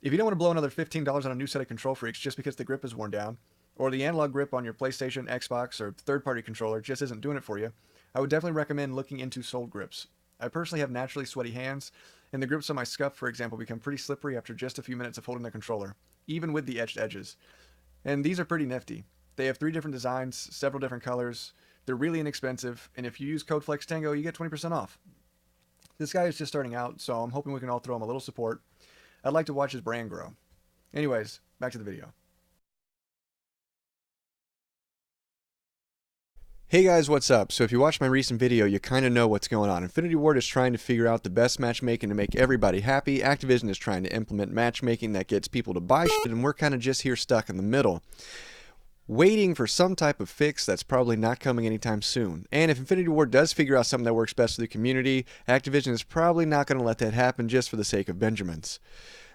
If you don't want to blow another $15 on a new set of Control Freaks just because the grip is worn down, or the analog grip on your PlayStation, Xbox, or third-party controller just isn't doing it for you, I would definitely recommend looking into soled grips. I personally have naturally sweaty hands, and the grips on my scuff, for example, become pretty slippery after just a few minutes of holding the controller, even with the etched edges. And these are pretty nifty. They have 3 different designs, several different colors. They're really inexpensive, and if you use code FlexTango, you get 20% off. This guy is just starting out, so I'm hoping we can all throw him a little support. I'd like to watch his brand grow. Anyways, back to the video. Hey guys, what's up? So if you watched my recent video, you kind of know what's going on. Infinity Ward is trying to figure out the best matchmaking to make everybody happy. Activision is trying to implement matchmaking that gets people to buy shit, and we're kind of just here stuck in the middle, waiting for some type of fix that's probably not coming anytime soon. And if Infinity Ward does figure out something that works best for the community, Activision is probably not going to let that happen just for the sake of Benjamins.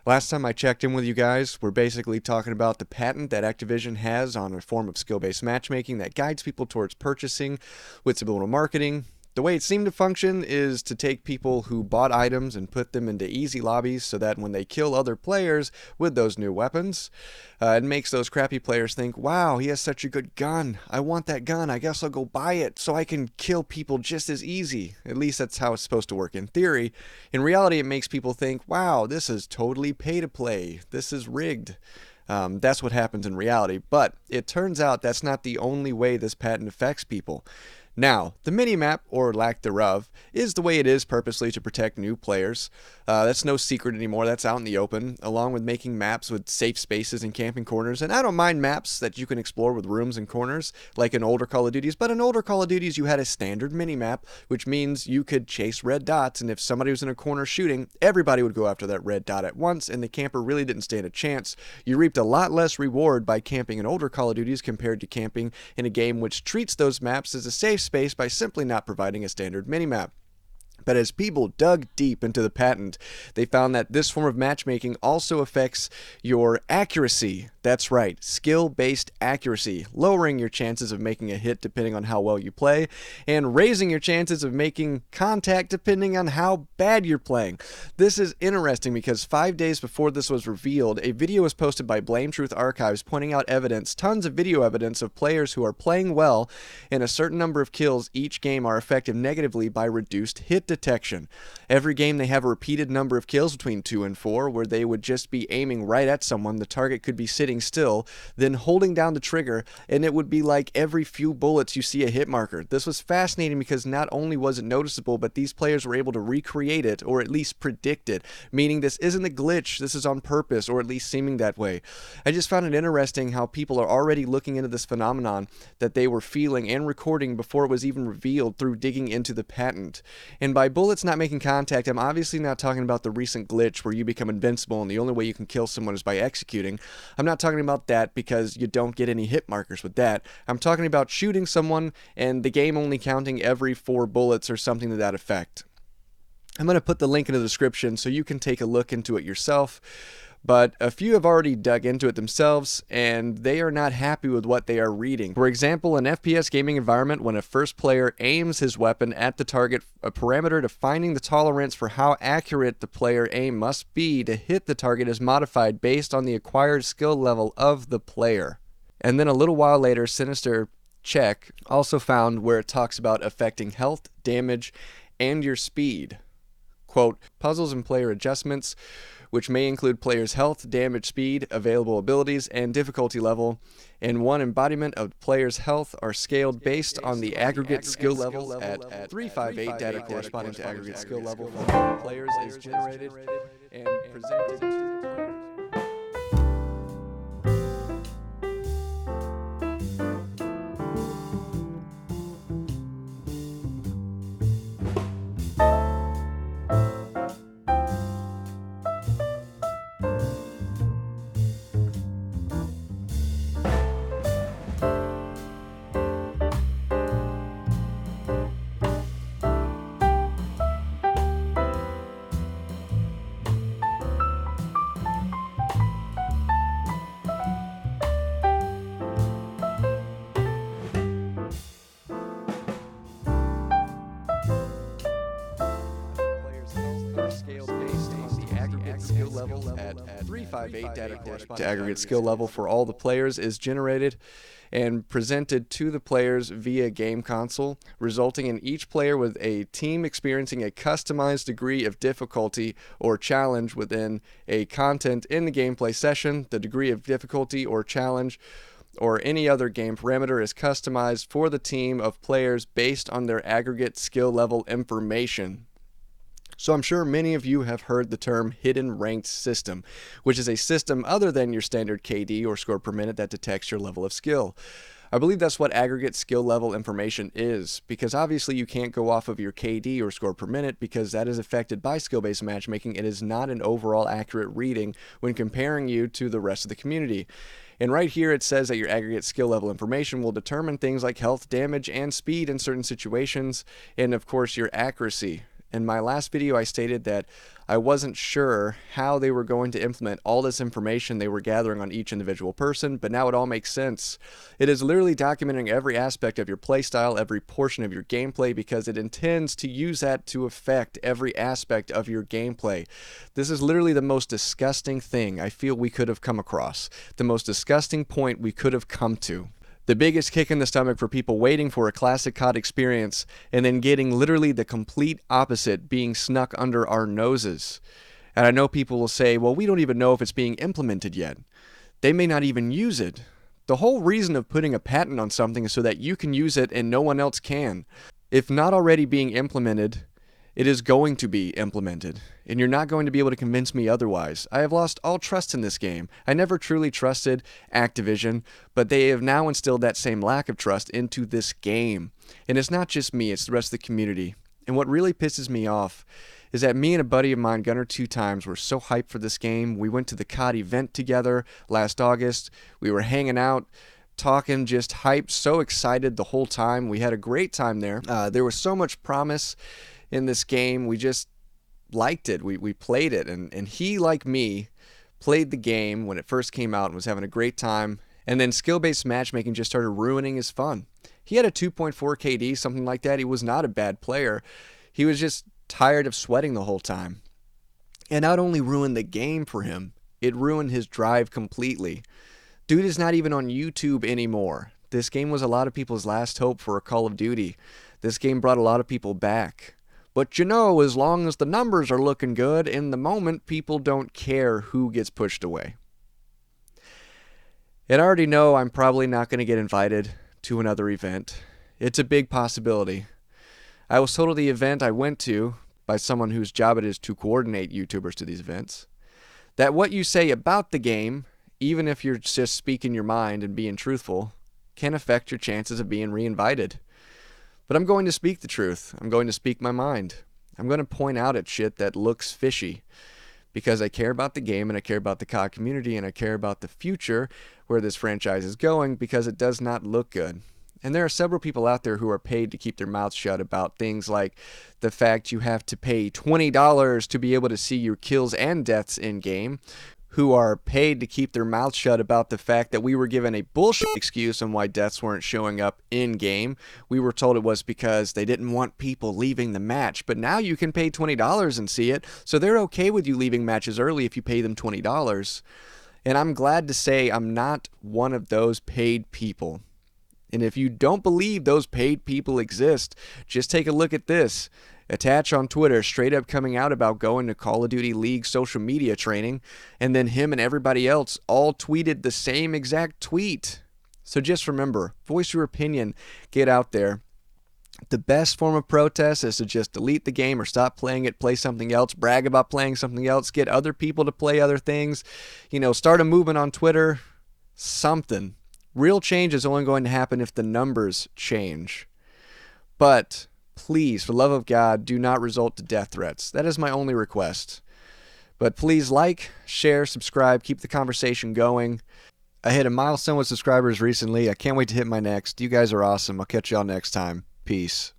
Last time I checked in with you guys, we're basically talking about the patent that Activision has on a form of skill-based matchmaking that guides people towards purchasing with subliminal marketing. The way it seemed to function is to take people who bought items and put them into easy lobbies so that when they kill other players with those new weapons, it makes those crappy players think, wow, he has such a good gun. I want that gun. I guess I'll go buy it so I can kill people just as easy. At least that's how it's supposed to work in theory. In reality, it makes people think, wow, this is totally pay to play. This is rigged. That's what happens in reality. But it turns out that's not the only way this patent affects people. Now, the minimap, or lack thereof, is the way it is purposely to protect new players. That's no secret anymore, that's out in the open, along with making maps with safe spaces and camping corners. And I don't mind maps that you can explore with rooms and corners, like in older Call of Duties, but in older Call of Duties you had a standard minimap, which means you could chase red dots, and if somebody was in a corner shooting, everybody would go after that red dot at once, and the camper really didn't stand a chance. You reaped a lot less reward by camping in older Call of Duties compared to camping in a game which treats those maps as a safe space by simply not providing a standard minimap. But as people dug deep into the patent, they found that this form of matchmaking also affects your accuracy. That's right, skill-based accuracy, lowering your chances of making a hit depending on how well you play, and raising your chances of making contact depending on how bad you're playing. This is interesting because 5 days before this was revealed, a video was posted by Blame Truth Archives pointing out evidence, tons of video evidence of players who are playing well and a certain number of kills each game are affected negatively by reduced hit detection. Every game they have a repeated number of kills between 2 and 4 where they would just be aiming right at someone, the target could be sitting still, then holding down the trigger, and it would be like every few bullets you see a hit marker. This was fascinating because not only was it noticeable, but these players were able to recreate it, or at least predict it, meaning this isn't a glitch, this is on purpose, or at least seeming that way. I just found it interesting how people are already looking into this phenomenon that they were feeling and recording before it was even revealed through digging into the patent. And by bullets not making contact, I'm obviously not talking about the recent glitch where you become invincible and the only way you can kill someone is by executing. I'm not talking about that because you don't get any hit markers with that. I'm talking about shooting someone and the game only counting every 4 bullets or something to that effect. I'm going to put the link in the description so you can take a look into it yourself. But a few have already dug into it themselves, and they are not happy with what they are reading. For example, in FPS gaming environment, when a first player aims his weapon at the target, a parameter defining the tolerance for how accurate the player aim must be to hit the target is modified based on the acquired skill level of the player. And then a little while later, Sinister Check also found where it talks about affecting health, damage, and your speed. Quote, puzzles and player adjustments, which may include players' health, damage, speed, available abilities, and difficulty level, and one embodiment of players' health are scaled based on the aggregate skill levels at 358 data corresponding to aggregate skill level for players is generated and presented to the players. 358 data corresponding to aggregate skill level for all the players is generated and presented to the players via game console, resulting in each player with a team experiencing a customized degree of difficulty or challenge within a content in the gameplay session. The degree of difficulty or challenge or any other game parameter is customized for the team of players based on their aggregate skill level information. So I'm sure many of you have heard the term hidden ranked system, which is a system other than your standard KD or score per minute that detects your level of skill. I believe that's what aggregate skill level information is, because obviously you can't go off of your KD or score per minute because that is affected by skill-based matchmaking. It is not an overall accurate reading when comparing you to the rest of the community. And right here it says that your aggregate skill level information will determine things like health, damage, and speed in certain situations, and of course your accuracy. In my last video, I stated that I wasn't sure how they were going to implement all this information they were gathering on each individual person, but now it all makes sense. It is literally documenting every aspect of your playstyle, every portion of your gameplay, because it intends to use that to affect every aspect of your gameplay. This is literally the most disgusting thing I feel we could have come across, the most disgusting point we could have come to. The biggest kick in the stomach for people waiting for a classic COD experience and then getting literally the complete opposite being snuck under our noses. And I know people will say, well, we don't even know if it's being implemented yet. They may not even use it. The whole reason of putting a patent on something is so that you can use it and no one else can. If not already being implemented, it is going to be implemented, and you're not going to be able to convince me otherwise. I have lost all trust in this game. I never truly trusted Activision, but they have now instilled that same lack of trust into this game. And it's not just me, it's the rest of the community. And what really pisses me off is that me and a buddy of mine, Gunner2Times, were so hyped for this game. We went to the COD event together last August. We were hanging out, talking, just hyped, so excited the whole time. We had a great time there. There was so much promise in this game. We just liked it. We played it, and he, like me, played the game when it first came out and was having a great time, and then skill-based matchmaking just started ruining his fun. He had a 2.4 KD, something like that. He was not a bad player. He was just tired of sweating the whole time. And not only ruined the game for him, it ruined his drive completely. Dude is not even on YouTube anymore. This game was a lot of people's last hope for a Call of Duty. This game brought a lot of people back. But you know, as long as the numbers are looking good, in the moment, people don't care who gets pushed away. And I already know I'm probably not going to get invited to another event. It's a big possibility. I was told of the event I went to by someone whose job it is to coordinate YouTubers to these events, that what you say about the game, even if you're just speaking your mind and being truthful, can affect your chances of being re-invited. But I'm going to speak the truth. I'm going to speak my mind. I'm going to point out at shit that looks fishy, because I care about the game and I care about the COD community and I care about the future where this franchise is going, because it does not look good. And there are several people out there who are paid to keep their mouths shut about things like the fact you have to pay $20 to be able to see your kills and deaths in game, who are paid to keep their mouths shut about the fact that we were given a bullshit excuse on why deaths weren't showing up in-game. We were told it was because they didn't want people leaving the match, but now you can pay $20 and see it, so they're okay with you leaving matches early if you pay them $20. And I'm glad to say I'm not one of those paid people. And if you don't believe those paid people exist, just take a look at this. Attach on Twitter straight up coming out about going to Call of Duty League social media training, and then him and everybody else all tweeted the same exact tweet. So just remember, voice your opinion, get out there. The best form of protest is to just delete the game or stop playing it, play something else, brag about playing something else, get other people to play other things, start a movement on Twitter, something. Real change is only going to happen if the numbers change. But please, for the love of God, do not resort to death threats. That is my only request. But please like, share, subscribe, keep the conversation going. I hit a milestone with subscribers recently. I can't wait to hit my next. You guys are awesome. I'll catch y'all next time. Peace.